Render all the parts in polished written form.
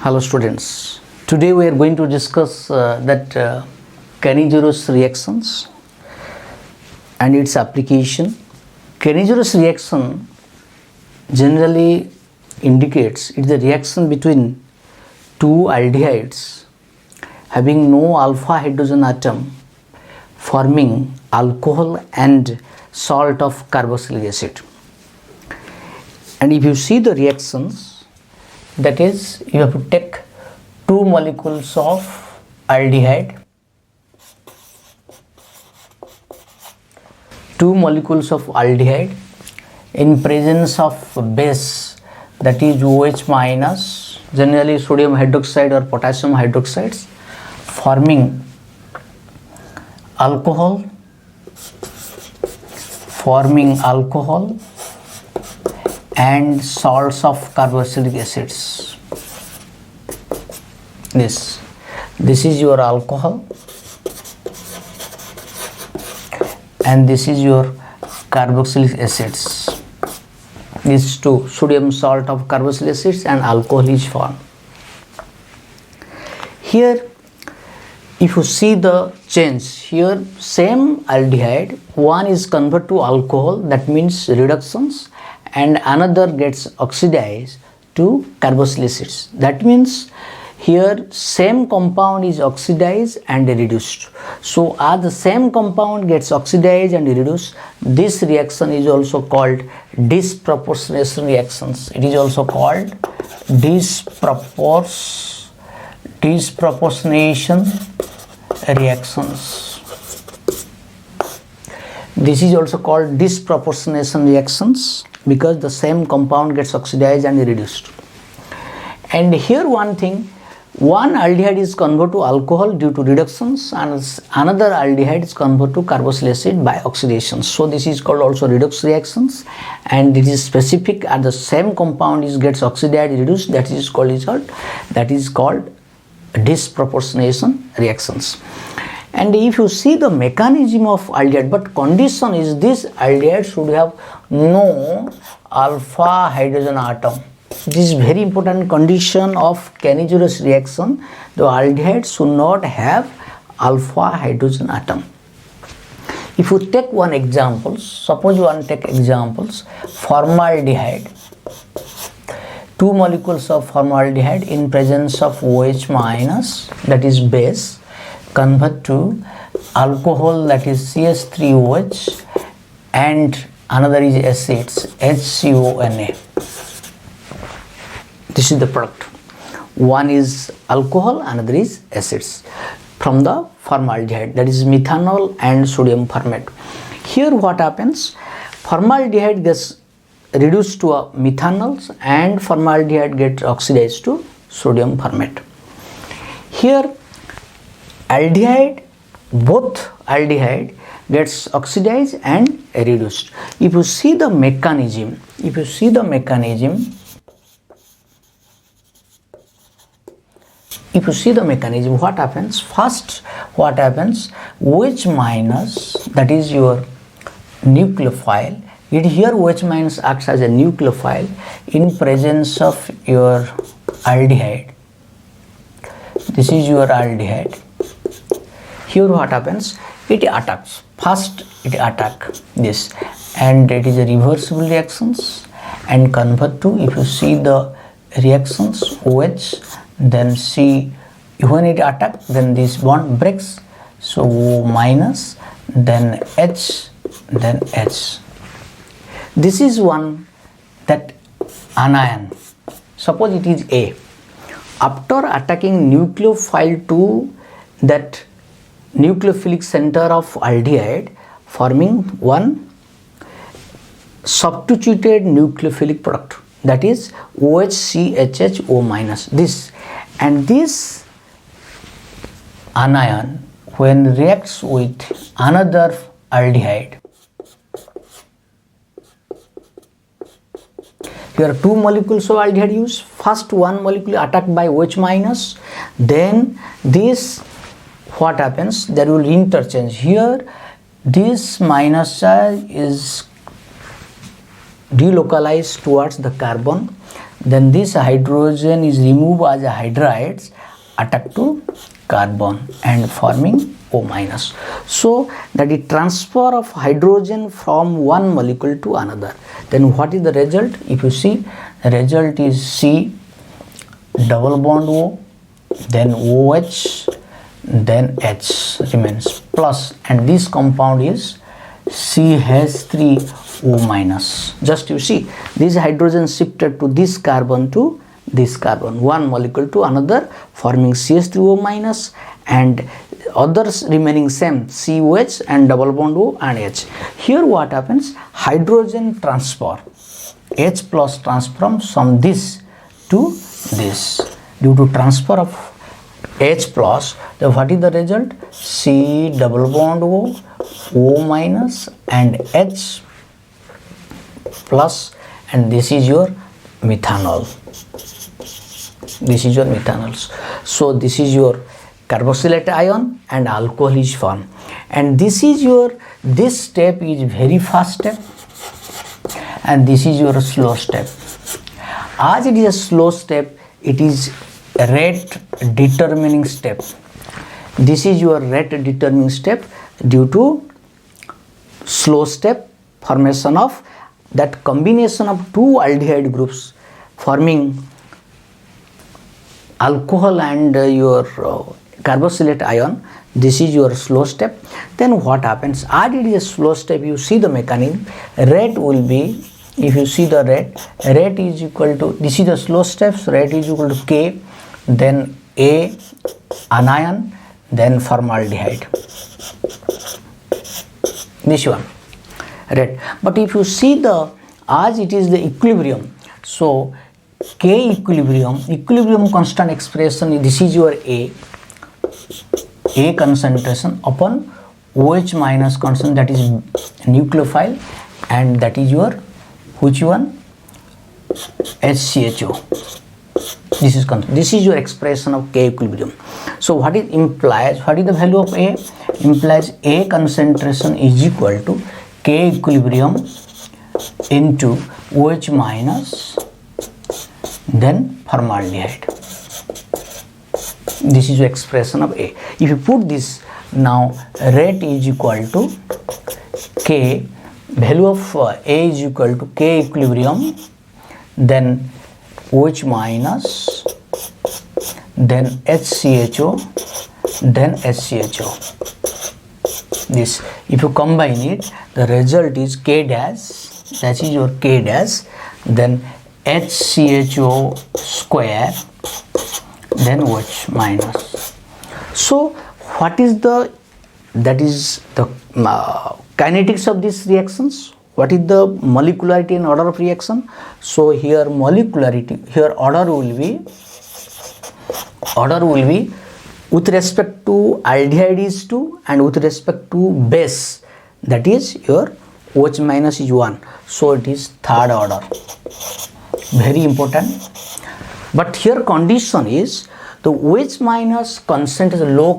Hello students, today we are going to discuss Cannizzaro reactions and its application. Cannizzaro reaction generally indicates it is the reaction between two aldehydes having no alpha hydrogen atom forming alcohol and salt of carboxylic acid. And if you see the reactions, that is, you have to take two molecules of aldehyde, in presence of base, that is OH minus, generally sodium hydroxide or potassium hydroxides, forming alcohol and salts of carboxylic acids. This is your alcohol and this is your carboxylic acids. These two, sodium salt of carboxylic acids and alcohol is formed. Here if you see the change, here same aldehyde, one is converted to alcohol, that means reductions, and another gets oxidized to carboxylic acids. That means here same compound is oxidized and reduced. So as the same compound gets oxidized and reduced, this reaction is also called disproportionation reactions. It is also called disproportionation reactions. This is also called disproportionation reactions because the same compound gets oxidized and reduced. And here one thing, one aldehyde is converted to alcohol due to reductions and another aldehyde is converted to carboxylic acid by oxidation. So this is called also redox reactions, and it is specific at the same compound gets oxidized reduced, that is called disproportionation reactions. And if you see the mechanism of aldehyde, but condition is this aldehyde should have no alpha hydrogen atom. This is very important condition of Cannizzaro reaction. The aldehyde should not have alpha hydrogen atom. If you take one example, suppose you want to take examples, formaldehyde. Two molecules of formaldehyde in presence of OH minus, that is base, convert to alcohol, that is CH3OH, and another is acids, HCONA. This is the product. One is alcohol, another is acids from the formaldehyde, that is methanol and sodium formate. Here what happens, formaldehyde gets reduced to methanols and formaldehyde gets oxidized to sodium formate. Here aldehyde, both aldehyde gets oxidized and reduced. If you see the mechanism, what happens? First, what happens? OH minus, that is your nucleophile. Here OH minus acts as a nucleophile in presence of your aldehyde. This is your aldehyde. Here what happens? It attacks. First it attacks this, and it is a reversible reactions and convert to, if you see the reactions, OH, then C, when it attacks, then this bond breaks, so O minus, then H, then H. This is one, that anion. Suppose it is A. After attacking nucleophile to that nucleophilic center of aldehyde, forming one substituted nucleophilic product, that is OHCHHO minus. This and this anion, when reacts with another aldehyde, here two molecules of aldehyde used. First one molecule attacked by OH minus, then this, what happens, there will interchange. Here this minus charge is delocalized towards the carbon, then this hydrogen is removed as hydrides attack to carbon and forming O minus. So that is transfer of hydrogen from one molecule to another. Then what is the result? If you see, the result is C double bond O, then OH, then H remains plus, and this compound is CH3O minus. Just you see, this hydrogen shifted to this carbon, one molecule to another, forming CH3O minus, and others remaining same, COH and double bond O and H. Here what happens? Hydrogen transfer, H plus transfer from this to this. Due to transfer of H plus, then what is the result? C double bond O minus and H plus, and this is your methanol. This is your methanols. So this is your carboxylate ion and alcohol is formed, and this step is very fast step and this is your slow step. As it is a slow step, it is rate determining step. This is your rate determining step due to slow step formation of that combination of two aldehyde groups forming alcohol and your carboxylate ion. This is your slow step. Then what happens? As it is a slow step, you see the mechanism. Rate will be, if you see the rate is equal to, this is the slow steps, rate is equal to K, then A anion, then formaldehyde. This one rate. But if you see the, as it is the equilibrium, so K equilibrium constant expression, this is your A concentration upon OH minus constant, that is nucleophile, and that is your, which one? HCHO. This is your expression of K equilibrium. So what it implies, what is the value of A? Implies A concentration is equal to K equilibrium into OH minus, then formaldehyde. This is your expression of A. If you put this, now rate is equal to K, value of A is equal to K equilibrium, then OH minus, then HCHO, then HCHO. This, if you combine it, the result is K dash, that is your K dash, then HCHO square, then OH minus. So what is the, that is the kinetics of these reactions? What is the molecularity and order of reaction? So here molecularity, here order will be with respect to aldehyde is 2 and with respect to base, that is your OH minus is 1. So it is third order. Very important. But here condition is the OH minus concentration, low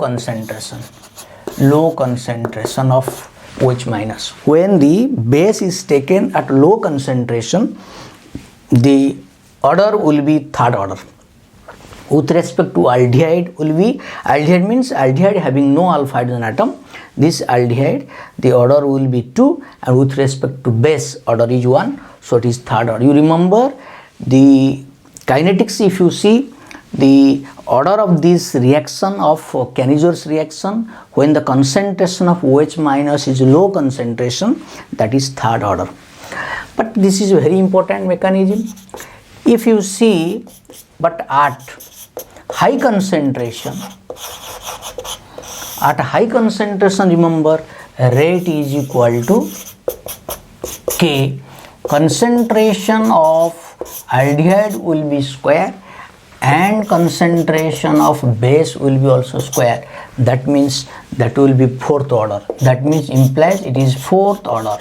concentration of OH minus. When the base is taken at low concentration, the order will be third order. With respect to aldehyde will be, aldehyde means aldehyde having no alpha hydrogen atom. This aldehyde, the order will be 2, and with respect to base, order is 1. So it is third order. You remember the kinetics, if you see the order of this reaction of Cannizzar's reaction, when the concentration of OH minus is low concentration, that is third order. But this is a very important mechanism. If you see, but at high concentration, remember rate is equal to K, concentration of aldehyde will be square and concentration of base will be also square. That means that will be fourth order. That means implies it is fourth order.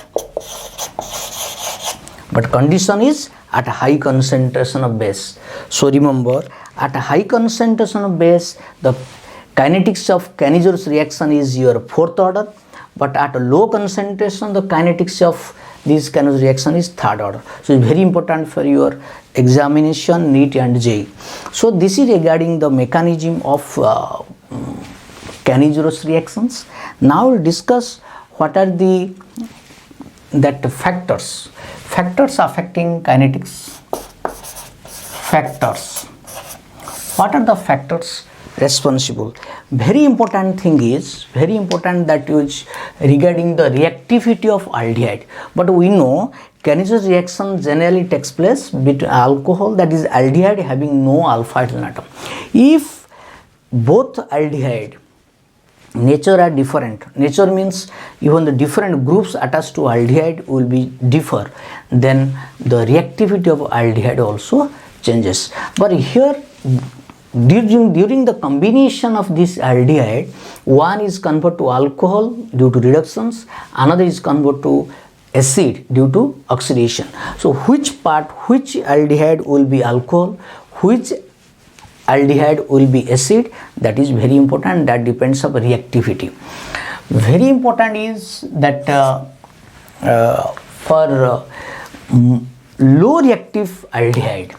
But condition is at a high concentration of base. So remember, at a high concentration of base, the kinetics of Cannizzar's reaction is your fourth order. But at a low concentration, the kinetics of this kind of reaction is third order. So it's very important for your examination, NEET and JEE. So this is regarding the mechanism of Cannizzaro reactions. Now we'll discuss what are the factors affecting kinetics. Factors. What are the factors responsible? Very important thing is that is regarding the reactivity of aldehyde. But we know Cannizzaro reaction generally takes place between alcohol, that is aldehyde having no alpha hydrogen atom. If both aldehyde nature are different, nature means even the different groups attached to aldehyde will be differ, then the reactivity of aldehyde also changes. But here during the combination of this aldehyde, one is converted to alcohol due to reductions, another is converted to acid due to oxidation. So which aldehyde will be alcohol, which aldehyde will be acid, that is very important. That depends on reactivity. Very important is that for low reactive aldehyde,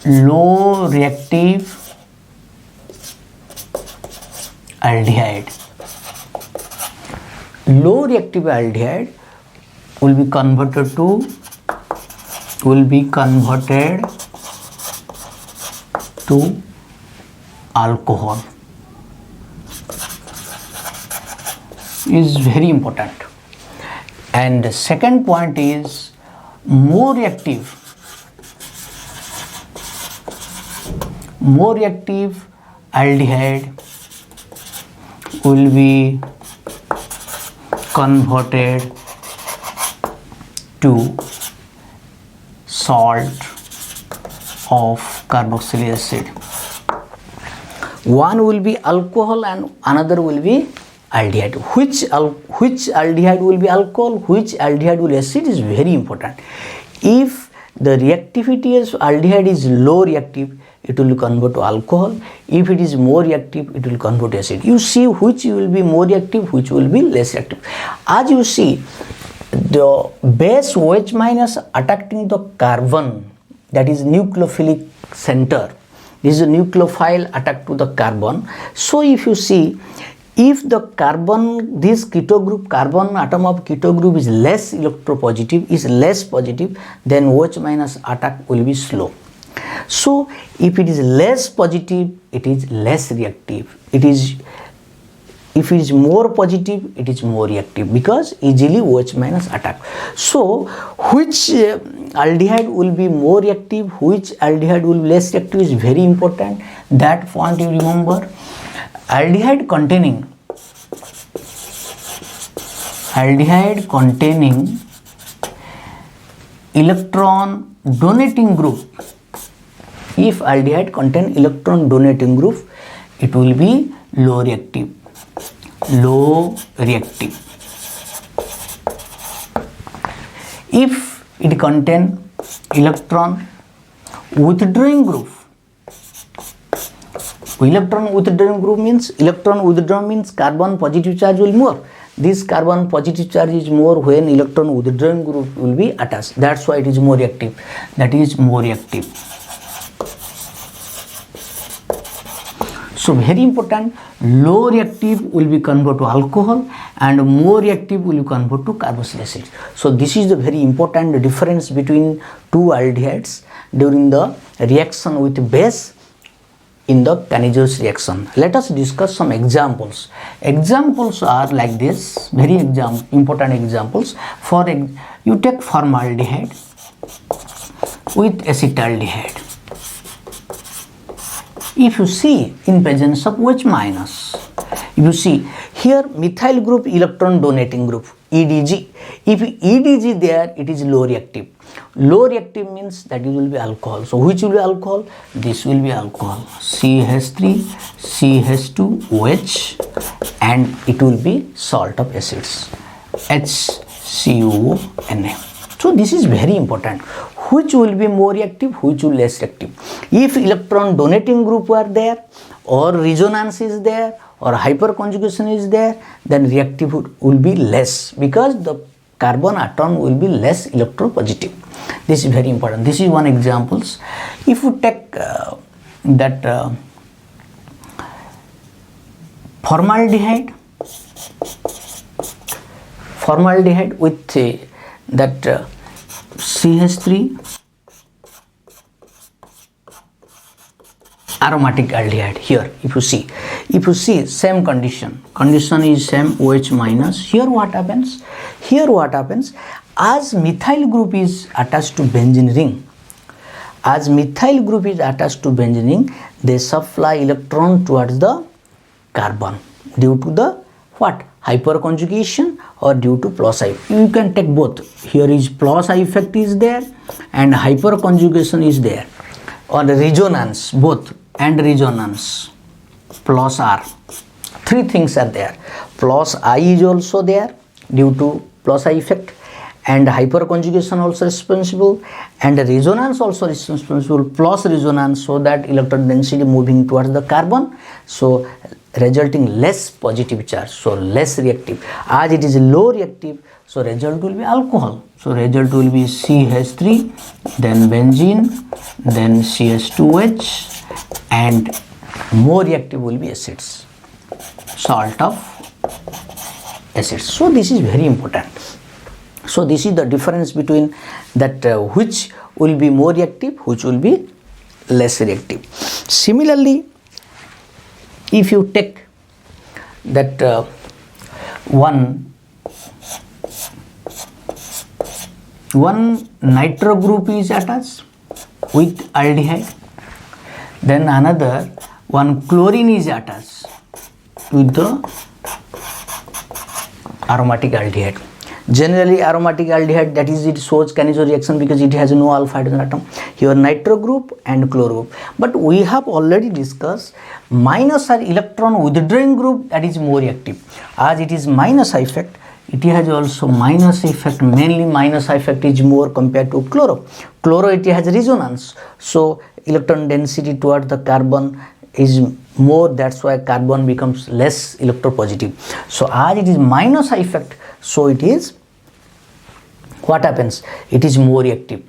low reactive aldehyde will be converted to alcohol, is very important. And the second point is more reactive aldehyde will be converted to salt of carboxylic acid. One will be alcohol and another will be aldehyde. Which aldehyde will be alcohol, which aldehyde will be acid is very important. If the reactivity of aldehyde is low reactive, it will convert to alcohol. If it is more reactive, it will convert to acid. You see which will be more reactive, which will be less reactive. As you see, the base OH- attacking the carbon, that is nucleophilic center. This is a nucleophile attack to the carbon. So if you see, if the carbon, this keto group, carbon atom of keto group is less electropositive, is less positive, then OH- attack will be slow. So if it is less positive, it is less reactive. If it is more positive, it is more reactive because easily OH- attack. So which aldehyde will be more reactive, which aldehyde will be less reactive is very important. That point you remember. Aldehyde containing electron donating group. If aldehyde contain electron donating group, it will be low reactive. If it contain electron withdrawing group, electron withdrawing means carbon positive charge will more. This carbon positive charge is more when electron withdrawing group will be attached. That's why it is more reactive. That is more reactive. So very important, low reactive will be converted to alcohol and more reactive will be converted to carboxylic acid. So this is the very important difference between two aldehydes during the reaction with base in the Cannizzaro reaction. Let us discuss some examples. Examples are like this, very important examples. You take formaldehyde with acetaldehyde. If you see in presence of OH-, if you see here methyl group electron donating group EDG. If EDG there, it is low reactive. Low reactive means that it will be alcohol. So which will be alcohol? This will be alcohol. CH3, CH2, OH, and it will be salt of acids. HCONA. So this is very important. Which will be more reactive, which will less reactive. If electron donating group are there, or resonance is there, or hyperconjugation is there, then reactive will be less because the carbon atom will be less electropositive. This is very important. This is one examples. If you take formaldehyde with that CH3 aromatic aldehyde. Here if you see same condition is same OH minus. Here what happens as methyl group is attached to benzene ring, they supply electron towards the carbon due to the what, hyperconjugation or due to plus I. You can take both. Here is plus I effect is there and hyperconjugation is there, or resonance, both, and resonance plus R. Three things are there. Plus I is also there due to plus I effect, and hyperconjugation also responsible, and resonance also responsible, plus resonance, so that electron density moving towards the carbon, so resulting less positive charge, so less reactive. As it is low reactive, so result will be alcohol. So result will be CH3, then benzene, then CH2H, and more reactive will be acids, salt of acids. So this is very important. So this is the difference between that which will be more reactive, which will be less reactive. Similarly, if you take that one nitro group is attached with aldehyde, then another one chlorine is attached with the aromatic aldehyde. Generally aromatic aldehyde, that is, it shows kineso reaction because it has no alpha hydrogen atom. Here nitro group and chloro group. But we have already discussed minus or electron withdrawing group, that is more reactive. As it is minus effect, it has also minus effect, mainly minus effect is more compared to chloro. Chloro, it has resonance, so electron density toward the carbon is more, that's why carbon becomes less electropositive. So as it is minus effect, so it is, what happens, it is more reactive.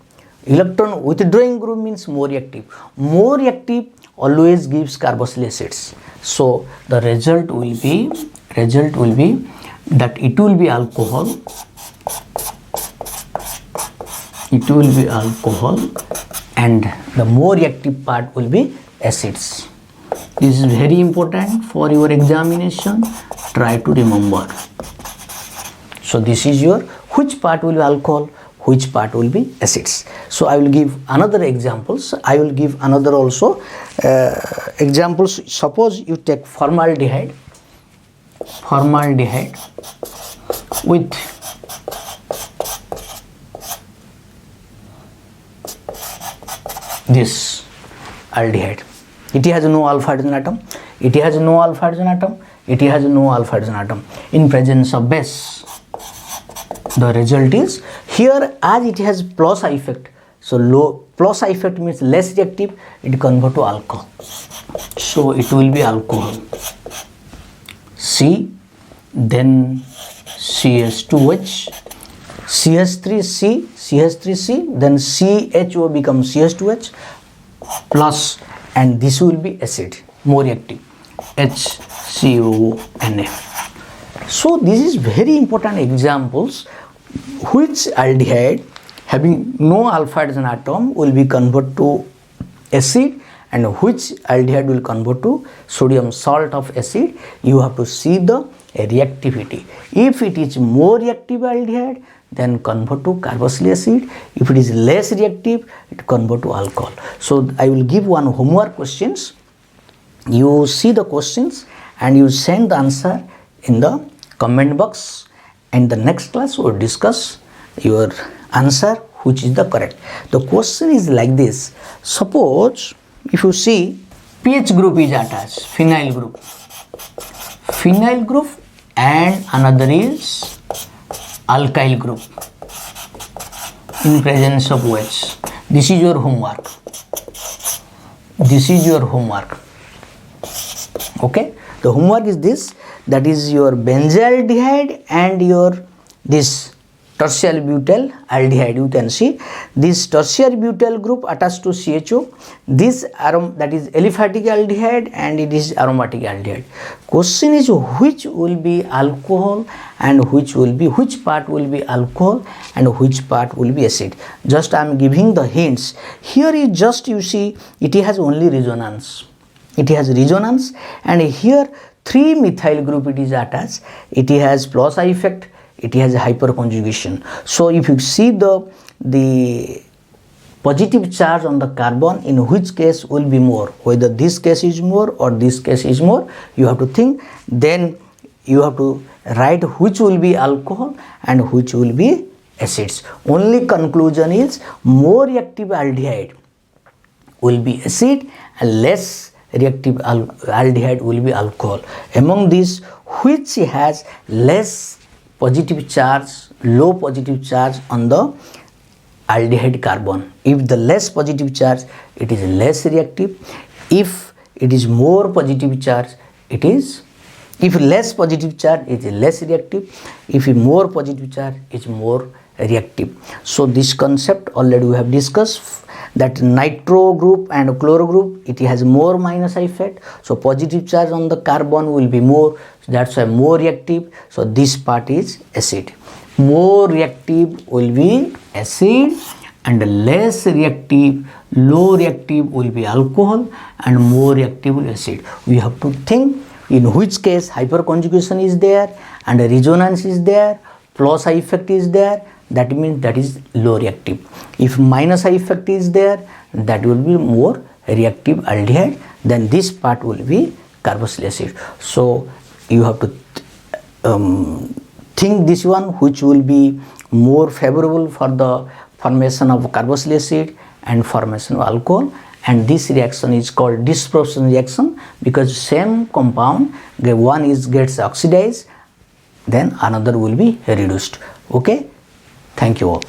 Electron withdrawing group means more reactive. More reactive always gives carboxylic acids. So the result will be that it will be alcohol, and the more reactive part will be acids. This is very important for your examination. Try to remember. So this is your, which part will be alcohol, which part will be acids. So I will give another examples. I will give another also examples. Suppose you take formaldehyde with this aldehyde. It has no alpha hydrogen atom. It has no alpha hydrogen atom. It has no alpha hydrogen atom. In presence of base, the result is, here as it has plus effect, so low plus effect means less reactive, it convert to alcohol. So it will be alcohol. C, then CH2H, CH3C, then CHO becomes CH2H plus, and this will be acid, more reactive, HCONA. So this is very important examples, which aldehyde having no alpha hydrogen atom will be converted to acid, and which aldehyde will convert to sodium salt of acid. You have to see the reactivity. If it is more reactive aldehyde, then convert to carboxylic acid. If it is less reactive, it convert to alcohol. So I will give one homework questions. You see the questions and you send the answer in the comment box, and the next class we will discuss your answer which is the correct. The question is like this. Suppose if you see pH group is attached, phenyl group, and another is alkyl group in presence of OH. This is your homework. Okay, the homework is this, that is your benzaldehyde and your this tertiary butyl aldehyde. You can see this tertiary butyl group attached to CHO. This that is aliphatic aldehyde and it is aromatic aldehyde. Question is which will be alcohol and which part will be alcohol and which part will be acid. Just I am giving the hints. Here is just you see it has only resonance. It has resonance and here 3-methyl group it is attached. It has plus I effect. It has hyperconjugation. So if you see the positive charge on the carbon, in which case will be more, whether this case is more or this case is more, you have to think. Then you have to write which will be alcohol and which will be acids. Only conclusion is more reactive aldehyde will be acid and less reactive aldehyde will be alcohol. Among these, which has less positive charge, low positive charge on the aldehyde carbon. If the less positive charge, it is less reactive. If it is more positive charge, if less positive charge, it is less reactive. If more positive charge, it is more reactive. So this concept already we have discussed, that nitro group and chloro group, it has more minus effect. So positive charge on the carbon will be more. So that's why more reactive. So this part is acid. More reactive will be acid and less reactive, low reactive will be alcohol and more reactive will be acid. We have to think in which case hyperconjugation is there and resonance is there, plus I effect is there. That means that is low reactive. If minus I effect is there, that will be more reactive aldehyde. Then this part will be carboxylic acid. So you have to think this one which will be more favorable for the formation of carboxylic acid and formation of alcohol. And this reaction is called disproportion reaction because same compound, one gets oxidized, then another will be reduced. Okay. Thank you all.